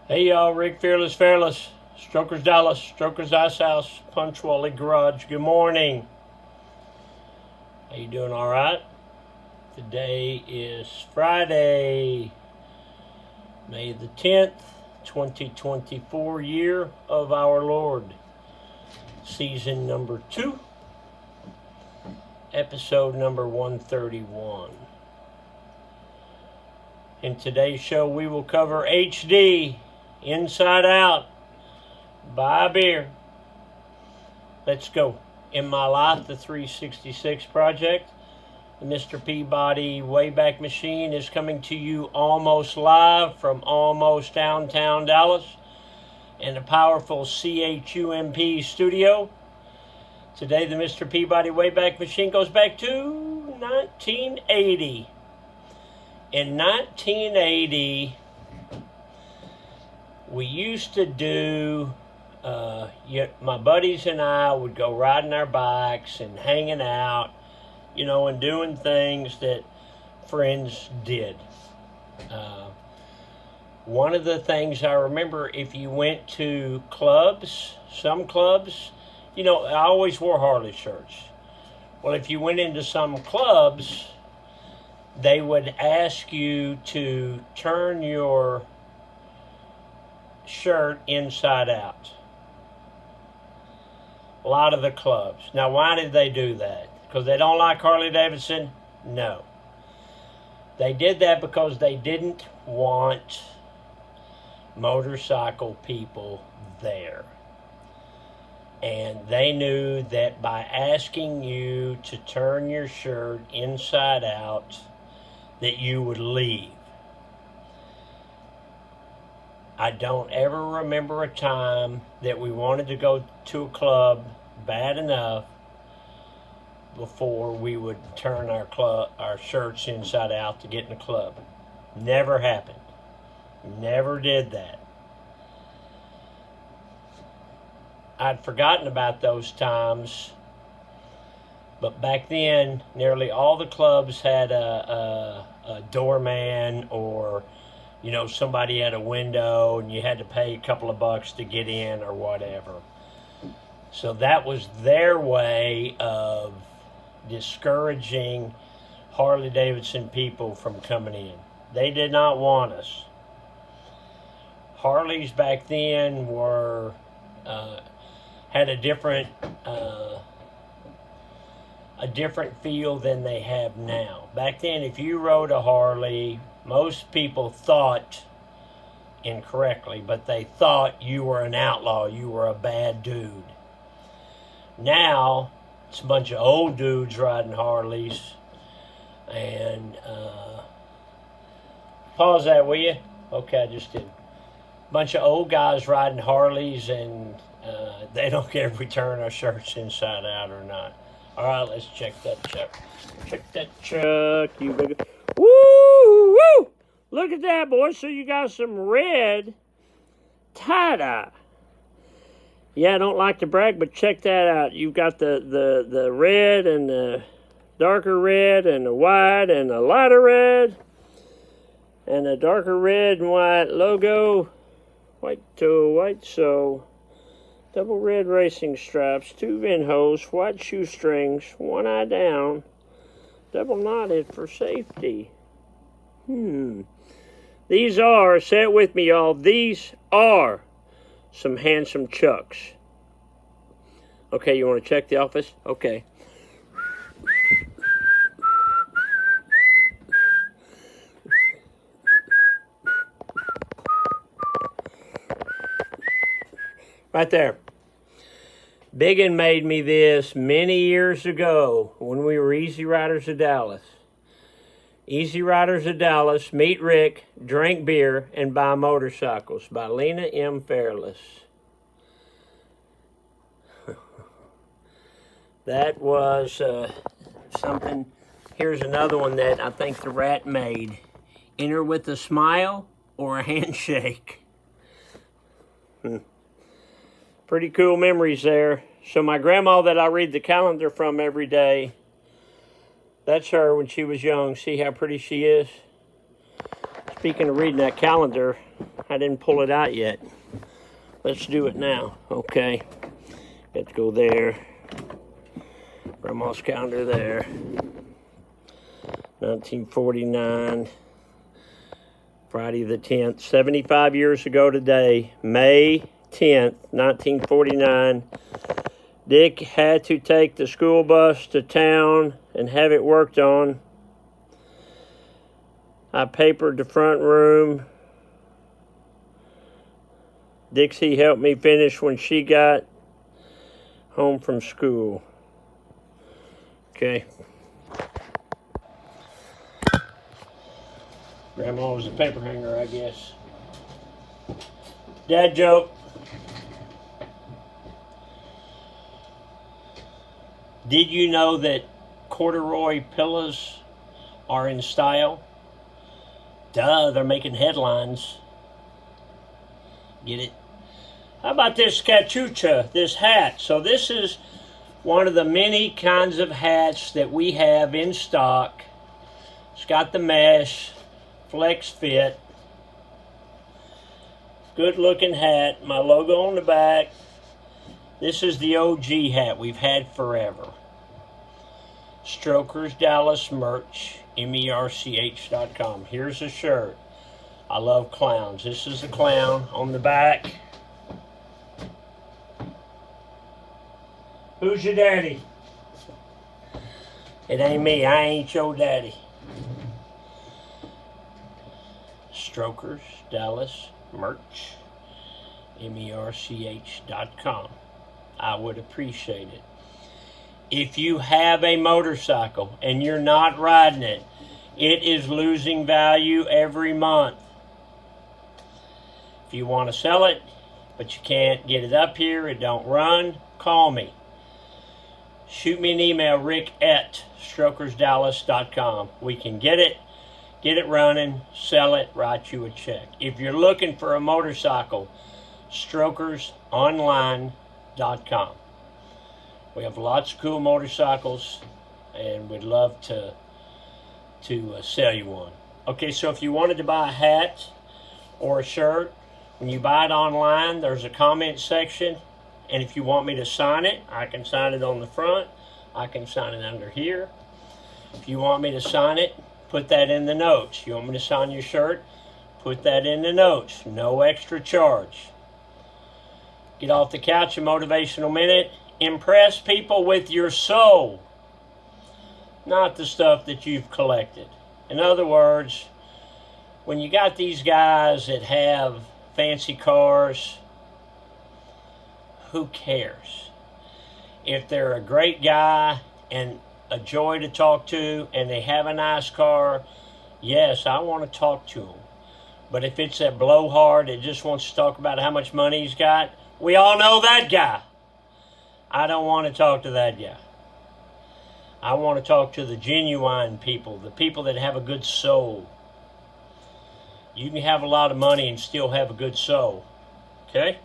Hey y'all, Rick Fairless, Strokers Dallas, Strokers Ice House, Punctuality Garage. Good morning. How you doing? All right. Today is Friday, May the 10th, 2024, year of our Lord. Season number 2, episode number 131. In today's show, we will cover HD, Inside Out, Buy a Beer. Let's go. In My Life, the 366 Project. The Mr. Peabody Wayback Machine is coming to you almost live from almost downtown Dallas in the powerful CHUMP studio. Today, the Mr. Peabody Wayback Machine goes back to 1980. In 1980, we used to do, my buddies and I would go riding our bikes and hanging out, and doing things that friends did. One of the things I remember, if you went to clubs, some clubs, I always wore Harley shirts. Well, if you went into some clubs, they would ask you to turn your shirt inside out. A lot of the clubs. Now, why did they do that? Because they don't like Harley Davidson? No. They did that because they didn't want motorcycle people there. And they knew that by asking you to turn your shirt inside out, that you would leave. I don't ever remember a time that we wanted to go to a club bad enough before we would turn our shirts inside out to get in the club. Never happened. Never did that. I'd forgotten about those times. But back then, nearly all the clubs had a doorman, or, somebody had a window and you had to pay a couple of bucks to get in or whatever. So that was their way of discouraging Harley Davidson people from coming in. They did not want us. Harleys back then had a different feel than they have now. Back then, if you rode a Harley, most people thought, incorrectly, but they thought you were an outlaw, you were a bad dude. Now, it's a bunch of old dudes riding Harleys, and pause that, will you? Okay, I just did. Bunch of old guys riding Harleys, and they don't care if we turn our shirts inside out or not. All right, let's check that truck. Check that truck, you big. Woo! Woo! Look at that, boy. So you got some red tie-dye. Yeah, I don't like to brag, but check that out. You've got the red and the darker red and the white and the lighter red and the darker red and white logo. White toe, white sole. Double red racing stripes, 2 VIN holes, white shoestrings, 1 eye down, double knotted for safety. These are, say it with me, y'all, these are some handsome chucks. Okay, you want to check the office? Okay. Right there. Biggin made me this many years ago when we were Easy Riders of Dallas. Easy Riders of Dallas, meet Rick, drink beer, and buy motorcycles by Lena M. Fairless. That was something. Here's another one that I think the Rat made. Enter with a smile or a handshake. Pretty cool memories there. So my grandma that I read the calendar from every day, that's her when she was young. See how pretty she is? Speaking of reading that calendar, I didn't pull it out yet. Let's do it now. Okay. Got to go there. Grandma's calendar there. 1949. Friday the 10th. 75 years ago today. May 10th, 1949. Dick had to take the school bus to town and have it worked on. I papered the front room. Dixie helped me finish when she got home from school. Okay. Grandma was a paper hanger, I guess. Dad joke. Did you know that corduroy pillows are in style? Duh, they're making headlines. Get it? How about this cachucha, this hat? So this is one of the many kinds of hats that we have in stock. It's got the mesh, flex fit. Good looking hat. My logo on the back. This is the OG hat we've had forever. Strokers Dallas merch, MERCH.com. Here's a shirt. I love clowns. This is a clown on the back. Who's your daddy? It ain't me. I ain't your daddy. Strokers Dallas merch, MERCH.com. I would appreciate it. If you have a motorcycle and you're not riding it, it is losing value every month. If you want to sell it, but you can't get it up here, it don't run, call me. Shoot me an email, rick@strokersdallas.com. We can get it running, sell it, write you a check. If you're looking for a motorcycle, strokersonline.com. We have lots of cool motorcycles, and we'd love to sell you one. Okay, so if you wanted to buy a hat or a shirt, when you buy it online, there's a comment section, and if you want me to sign it, I can sign it on the front. I can sign it under here. If you want me to sign it, put that in the notes. You want me to sign your shirt? Put that in the notes. No extra charge. Get off the couch, a motivational minute. Impress people with your soul, not the stuff that you've collected. In other words, when you got these guys that have fancy cars, who cares? If they're a great guy and a joy to talk to and they have a nice car, yes, I want to talk to them. But if it's that blowhard that just wants to talk about how much money he's got, we all know that guy. I don't want to talk to that guy. I want to talk to the genuine people, the people that have a good soul. You can have a lot of money and still have a good soul. Okay?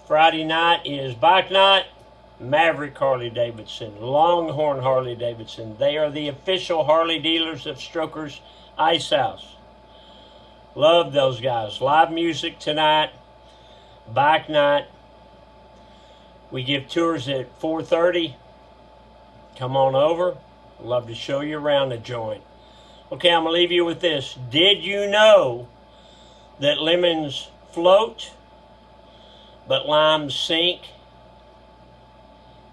Friday night is bike night. Maverick Harley Davidson, Longhorn Harley Davidson. They are the official Harley dealers of Strokers Ice House. Love those guys. Live music tonight. Bike night. We give tours at 4:30. Come on over. Love to show you around the joint. Okay, I'm going to leave you with this. Did you know that lemons float, but limes sink?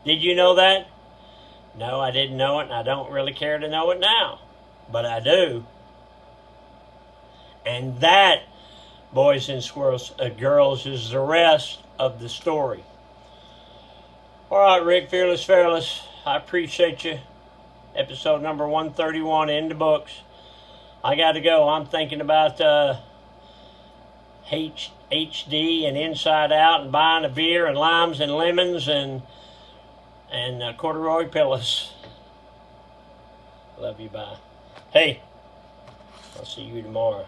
Did you know that? No, I didn't know it, and I don't really care to know it now. But I do. And that, boys and girls, is the rest of the story. All right, Rick Fairless, I appreciate you. Episode number 131 in the books. I got to go. I'm thinking about HD and Inside Out and buying a beer and limes and lemons and corduroy pillows. Love you, bye. Hey, I'll see you tomorrow.